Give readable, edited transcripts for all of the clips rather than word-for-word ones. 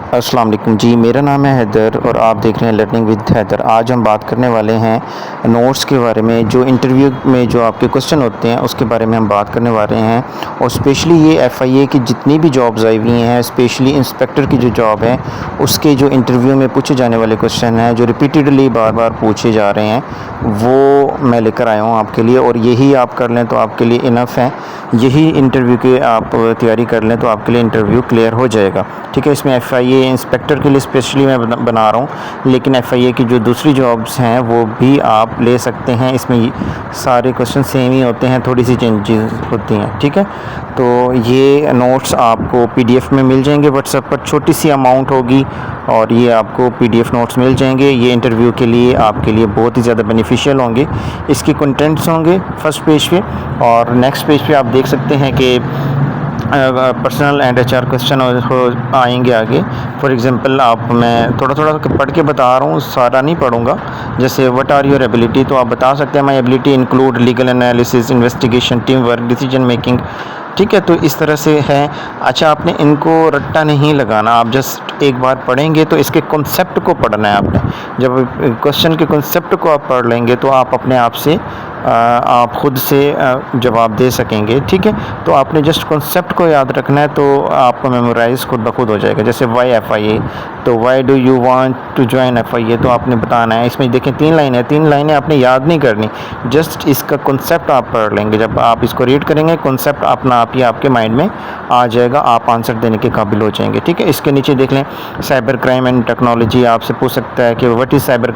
अस्सलाम वालेकुम जी, मेरा नाम है हैदर और आप देख रहे हैं लर्निंग विद हैदर। आज हम बात करने वाले हैं नोट्स के बारे में। जो इंटरव्यू में जो आपके क्वेश्चन होते हैं उसके बारे में हम बात करने वाले हैं। और स्पेशली ये एफआईए की जितनी भी जॉब्स आई हुई हैं, स्पेशली इंस्पेक्टर की जो जॉब है उसके जो इंटरव्यू में पूछे जाने वाले क्वेश्चन हैं, जो रिपीटेडली बार बार पूछे जा रहे हैं, वो मैं लेकर आया हूँ आपके लिए। और यही आप कर लें तो आपके लिए इनफ है। यही इंटरव्यू की आप तैयारी कर लें तो आपके लिए इंटरव्यू क्लियर हो जाएगा। ठीक है, इसमें एफआईए इंस्पेक्टर के लिए स्पेशली मैं बना रहा हूँ, लेकिन एफआईए की जो दूसरी जॉब्स हैं वो भी आप ले सकते हैं। इसमें सारे क्वेश्चन सेम ही होते हैं, थोड़ी सी चेंजेस होती हैं। ठीक है, तो ये नोट्स आपको पीडीएफ में मिल जाएंगे व्हाट्सएप पर, छोटी सी अमाउंट होगी और ये आपको पीडीएफ नोट्स मिल जाएंगे। ये इंटरव्यू के लिए आपके लिए बहुत ही ज़्यादा बेनिफिशियल होंगे। इसके कंटेंट्स होंगे फर्स्ट पेज पे, और नेक्स्ट पेज पे आप देख सकते हैं कि पर्सनल एंड एचआर क्वेश्चन आएंगे आगे। फॉर एग्जांपल मैं थोड़ा थोड़ा पढ़ के बता रहा हूँ, सारा नहीं पढ़ूंगा। जैसे व्हाट आर योर एबिलिटी, तो आप बता सकते हैं my ability include legal analysis, investigation, team work, decision making. ठीक है, तो इस तरह से है। अच्छा, आपने इनको रट्टा नहीं लगाना, आप जस्ट एक बार पढ़ेंगे तो इसके कॉन्सेप्ट को पढ़ना है आपने। जब क्वेश्चन के कॉन्सेप्ट को आप पढ़ लेंगे तो आप अपने आप से आप ख़ुद से जवाब दे सकेंगे। ठीक है, तो आपने जस्ट कॉन्सेप्ट को याद रखना है, तो आपका मेमोराइज़ खुद ब खुद हो जाएगा। जैसे वाई एफआईए, तो why do you want to join FIA, तो आपने बताना है। इसमें देखें 3 लाइनें हैं, 3 लाइनें आपने याद नहीं करनी, जस्ट इसका कॉन्सेप्ट आप पढ़ लेंगे। जब आप इसको रीड करेंगे कॉन्सेप्ट अपना आप ही आपके माइंड में आ जाएगा, आप आंसर देने के काबिल हो जाएंगे। ठीक है, इसके नीचे देख लें साइबर क्राइम एंड टेक्नोलॉजी, आपसे पूछ सकता है कि व्हाट इज़ साइबर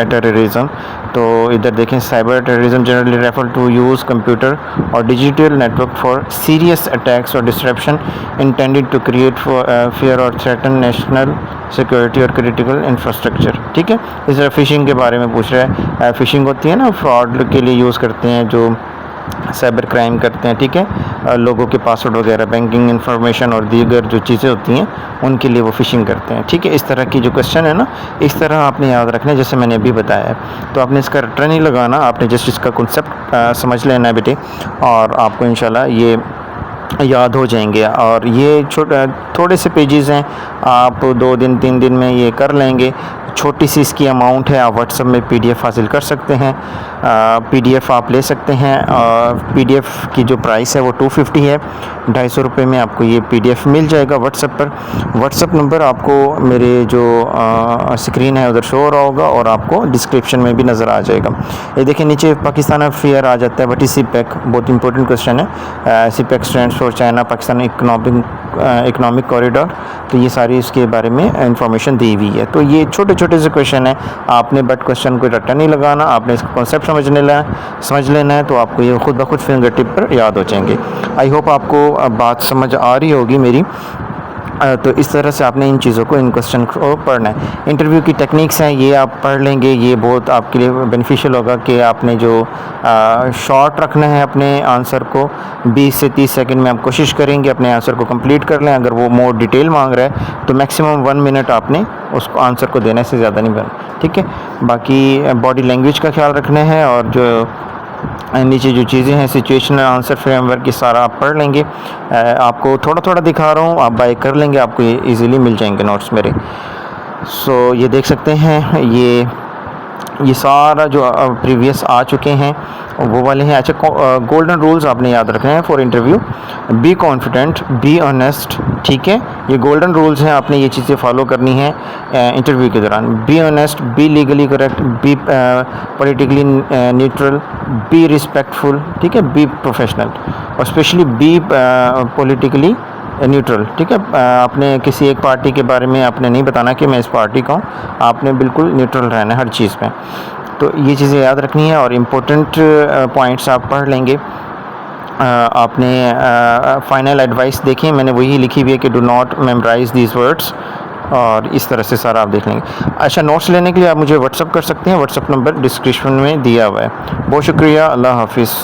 टेररिज्म। तो इधर देखें cyber terrorism generally refer to use computer और digital network for serious attacks और disruption intended to create fear और थ्रेटन नेशनल सिक्योरिटी और क्रिटिकल इंफ्रास्ट्रक्चर। ठीक है, इस तरह फ़िशिंग के बारे में पूछ रहा है। फ़िशिंग होती है ना, फ्रॉड के लिए यूज़ करते हैं, जो साइबर क्राइम करते हैं। ठीक है, लोगों के पासवर्ड वगैरह, बैंकिंग इंफॉर्मेशन और दीगर जो चीज़ें होती हैं उनके लिए वो फ़िशिंग करते हैं। ठीक है, इस तरह की जो क्वेश्चन है ना, इस तरह आपने याद रखना है जैसे मैंने अभी बताया है। तो आपने इसका रट्टा नहीं लगाना, आपने जस्ट इसका कॉन्सेप्ट समझ लेना है बेटे, और आपको इंशाल्लाह ये याद हो जाएंगे। और ये थोड़े से पेजेस हैं, आप 2 दिन 3 दिन में ये कर लेंगे। छोटी सी इसकी अमाउंट है, आप व्हाट्सएप में पीडीएफ हासिल कर सकते हैं। पीडीएफ आप ले सकते हैं। पीडीएफ की जो प्राइस है वो 250 है, 250 रुपये में आपको ये पीडीएफ मिल जाएगा व्हाट्सएप पर। व्हाट्सएप नंबर आपको मेरे जो स्क्रीन है उधर शो हो रहा होगा, और आपको डिस्क्रिप्शन में भी नज़र आ जाएगा। ये देखिए नीचे पाकिस्तान अफेयर आ जाता है। व्हाट इज़ सीपैक, बहुत इंपॉर्टेंट क्वेश्चन है। CPEC stands for China Pakistan economic corridor. तो ये सारी इसके बारे में इंफॉर्मेशन दी हुई है। तो ये छोटे छोटे से क्वेश्चन है, आपने बट क्वेश्चन को रट्टा नहीं लगाना, आपने इसका कॉन्सेप्ट समझ लेना है, तो आपको ये खुद ब खुद फिंगर टिप पर याद हो जाएंगे। आई होप आपको बात समझ आ रही होगी मेरी। तो इस तरह से आपने इन चीज़ों को, इन क्वेश्चन को पढ़ना है। इंटरव्यू की टेक्निक्स हैं, ये आप पढ़ लेंगे, ये बहुत आपके लिए बेनिफिशियल होगा कि आपने जो शॉर्ट रखना है अपने आंसर को। 20 से 30 सेकंड में आप कोशिश करेंगे अपने आंसर को कंप्लीट कर लें। अगर वो मोर डिटेल मांग रहा है तो मैक्सिमम 1 मिनट आपने उसको आंसर को देने से ज़्यादा नहीं बना। ठीक है, बाकी बॉडी लैंग्वेज का ख्याल रखना है, और जो नीचे जो चीज़ें हैं सिचुएशनल आंसर फ्रेमवर्क की सारा आप पढ़ लेंगे। आपको थोड़ा थोड़ा दिखा रहा हूँ, आप बाय कर लेंगे, आपको ये इजीली मिल जाएंगे नोट्स मेरे। सो ये देख सकते हैं, ये सारा जो प्रीवियस आ चुके हैं वो वाले हैं। अच्छा, गोल्डन रूल्स आपने याद रखने हैं for interview. Be confident, be honest. ठीक है, ये गोल्डन रूल्स हैं, आपने ये चीज़ें फॉलो करनी है इंटरव्यू के दौरान। Be honest, be legally correct, be politically neutral, be respectful. ठीक है, बी प्रोफेशनल, और स्पेशली बी पॉलिटिकली न्यूट्रल। ठीक है, आपने किसी एक पार्टी के बारे में आपने नहीं बताना कि मैं इस पार्टी का हूँ, आपने बिल्कुल न्यूट्रल रहना है हर चीज़ में। तो ये चीज़ें याद रखनी है, और इम्पोर्टेंट पॉइंट्स आप पढ़ लेंगे। आपने फाइनल एडवाइस देखिए, मैंने वही लिखी हुई है कि do not memorise these words, और इस तरह से सारा आप देख लेंगे। अच्छा, नोट्स लेने के लिए आप मुझे व्हाट्सअप कर सकते हैं, व्हाट्सअप नंबर डिस्क्रिप्शन में दिया हुआ है। बहुत शुक्रिया, अल्लाह हाफिज़।